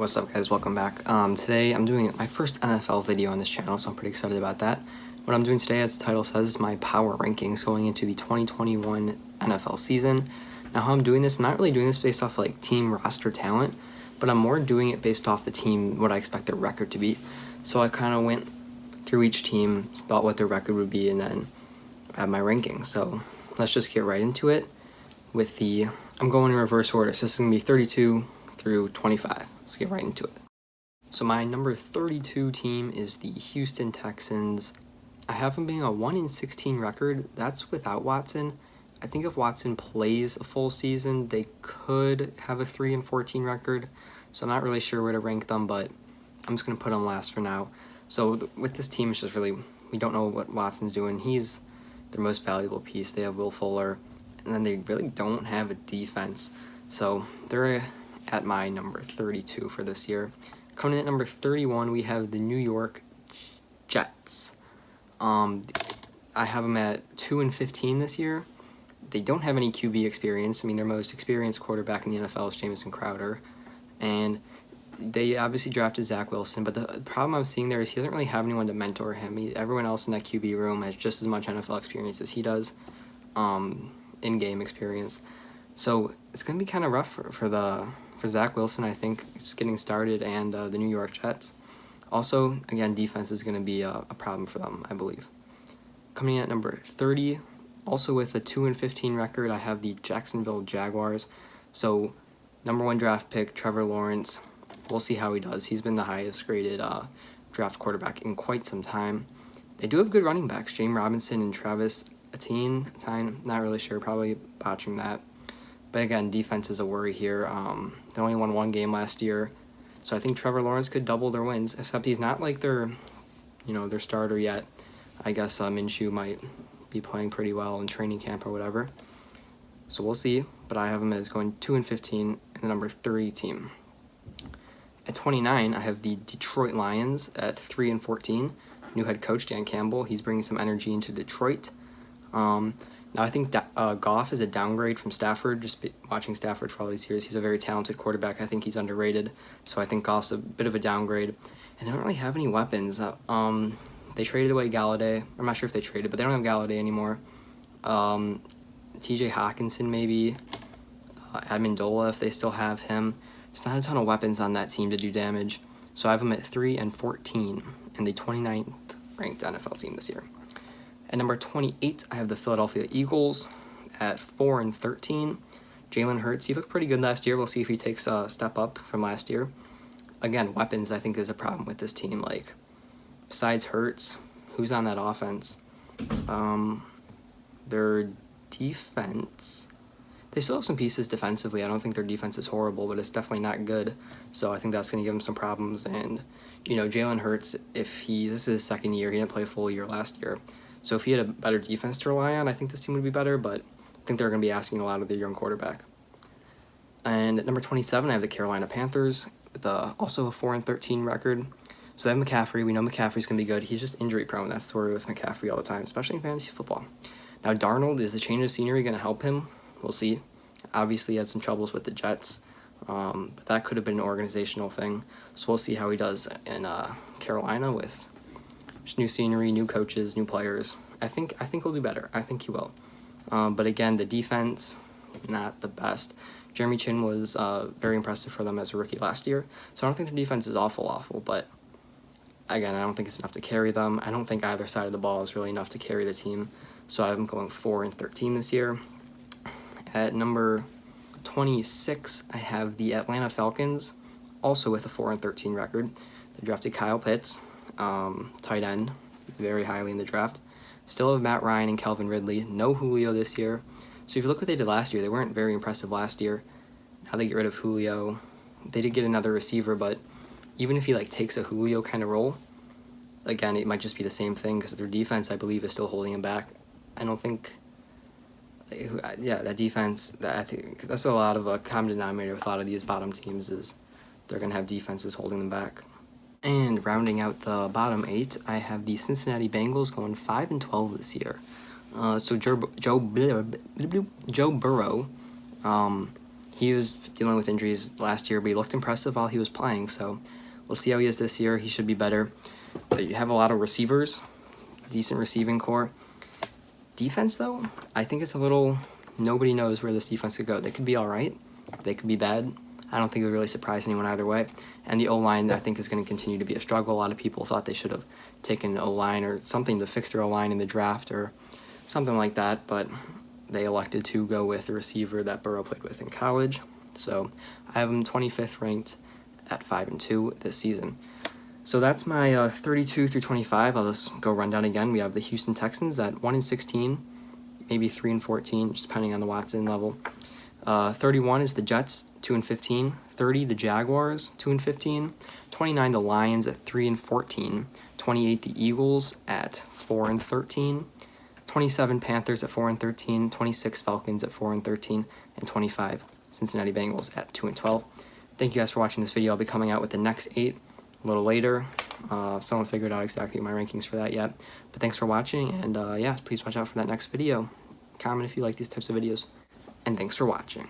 What's up, guys? Welcome back. Today I'm doing my first NFL video on this channel, so I'm pretty excited about that. What I'm doing today, as the title says, is my power rankings going into the 2021 NFL season. Now, how I'm doing this, I'm not really doing this based off like team roster talent, but I'm more doing it based off the team, what I expect their record to be. So I kind of went through each team, thought what their record would be, and then I have my rankings. So let's just get right into it with I'm going in reverse order. So this is going to be 32 through 25. Let's get right into it. So my number 32 team is the Houston Texans. I have them being a 1-16 record. That's without Watson. I think if Watson plays a full season, they could have a 3-14 record. So I'm not really sure where to rank them, but I'm just going to put them last for now. So with this team, it's just really, we don't know what Watson's doing. He's their most valuable piece. They have Will Fuller, and then they really don't have a defense. So they're at my number 32 for this year. Coming in at number 31, we have the New York Jets. I have them at 2-15 this year. They don't have any QB experience. I mean, their most experienced quarterback in the NFL is Jamison Crowder, and they obviously drafted Zach Wilson, but the problem I'm seeing there is he doesn't really have anyone to mentor him. Everyone else in that QB room has just as much NFL experience as he does, in-game experience. So it's going to be kind of rough for Zach Wilson, I think, just getting started, and the New York Jets. Also, again, defense is going to be a problem for them, I believe. Coming in at number 30, also with a 2-15 record, I have the Jacksonville Jaguars. So, number 1 draft pick, Trevor Lawrence. We'll see how he does. He's been the highest graded draft quarterback in quite some time. They do have good running backs, James Robinson and Travis Etienne, not really sure, probably botching that. But again, defense is a worry here. They only won 1 game last year, so I think Trevor Lawrence could double their wins, except he's not like their starter yet. I guess Minshew might be playing pretty well in training camp or whatever. So we'll see, but I have him as going 2-15 in the number 30 team. At 29, I have the Detroit Lions at 3-14. New head coach Dan Campbell, he's bringing some energy into Detroit. Now, I think Goff is a downgrade from Stafford. Just watching Stafford for all these years, he's a very talented quarterback. I think he's underrated, so I think Goff's a bit of a downgrade. And they don't really have any weapons. They traded away Galladay. I'm not sure if they traded, but they don't have Galladay anymore. T.J. Hawkinson maybe. Amendola, if they still have him. There's not a ton of weapons on that team to do damage. So I have them at 3-14 and the 29th ranked NFL team this year. At number 28, I have the Philadelphia Eagles at 4-13. Jalen Hurts, he looked pretty good last year. We'll see if he takes a step up from last year. Again, weapons, I think, is a problem with this team. Like, besides Hurts, who's on that offense? Their defense, they still have some pieces defensively. I don't think their defense is horrible, but it's definitely not good. So I think that's going to give them some problems. And, Jalen Hurts, this is his second year. He didn't play a full year last year. So if he had a better defense to rely on, I think this team would be better, but I think they're going to be asking a lot of their young quarterback. And at number 27, I have the Carolina Panthers with also a 4-13 record. So they have McCaffrey. We know McCaffrey's going to be good. He's just injury prone. That's the story with McCaffrey all the time, especially in fantasy football. Now, Darnold, is the change of scenery going to help him? We'll see. Obviously, he had some troubles with the Jets, but that could have been an organizational thing. So we'll see how he does in Carolina with new scenery, new coaches, new players. I think he'll do better. I think he will. But again, the defense, not the best. Jeremy Chin was very impressive for them as a rookie last year. So I don't think the defense is awful. But again, I don't think it's enough to carry them. I don't think either side of the ball is really enough to carry the team. So I have them going 4-13 this year. At number 26, I have the Atlanta Falcons, also with a 4-13 record. They drafted Kyle Pitts, tight end, very highly in the draft. Still have Matt Ryan and Calvin Ridley. No Julio this year. So if you look what they did last year, they weren't very impressive last year. Now they get rid of Julio. They did get another receiver, but even if he takes a Julio kind of role, again, it might just be the same thing because their defense, I believe, is still holding him back. I don't think... that defense, I think that's a lot of a common denominator with a lot of these bottom teams is they're going to have defenses holding them back. And rounding out the bottom 8, I have the Cincinnati Bengals going 5-12 this year. So Joe Burrow, he was dealing with injuries last year, but he looked impressive while he was playing, so we'll see how he is this year. He should be better. But you have a lot of receivers, decent receiving core. Defense, though, I think it's a little, nobody knows where this defense could go. They could be all right. They could be bad. I don't think it would really surprise anyone either way. And the O-line, I think, is going to continue to be a struggle. A lot of people thought they should have taken O-line or something to fix their O-line in the draft or something like that, but they elected to go with the receiver that Burrow played with in college. So I have him 25th ranked at 5-2 this season. So that's my 32 through 25. I'll just go run down again. We have the Houston Texans at 1-16, maybe 3-14, just depending on the Watson level. 31 is the Jets, 2-15. 30 the Jaguars, 2-15. 29 the Lions at 3-14. 28 the Eagles at 4-13. 27 Panthers at 4-13. 26 Falcons at 4-13, and 25 Cincinnati Bengals at 2-12. Thank you guys for watching this video. I'll be coming out with the next 8 a little later. Someone figured out exactly my rankings for that yet. But thanks for watching, and yeah, please watch out for that next video. Comment if you like these types of videos. And thanks for watching.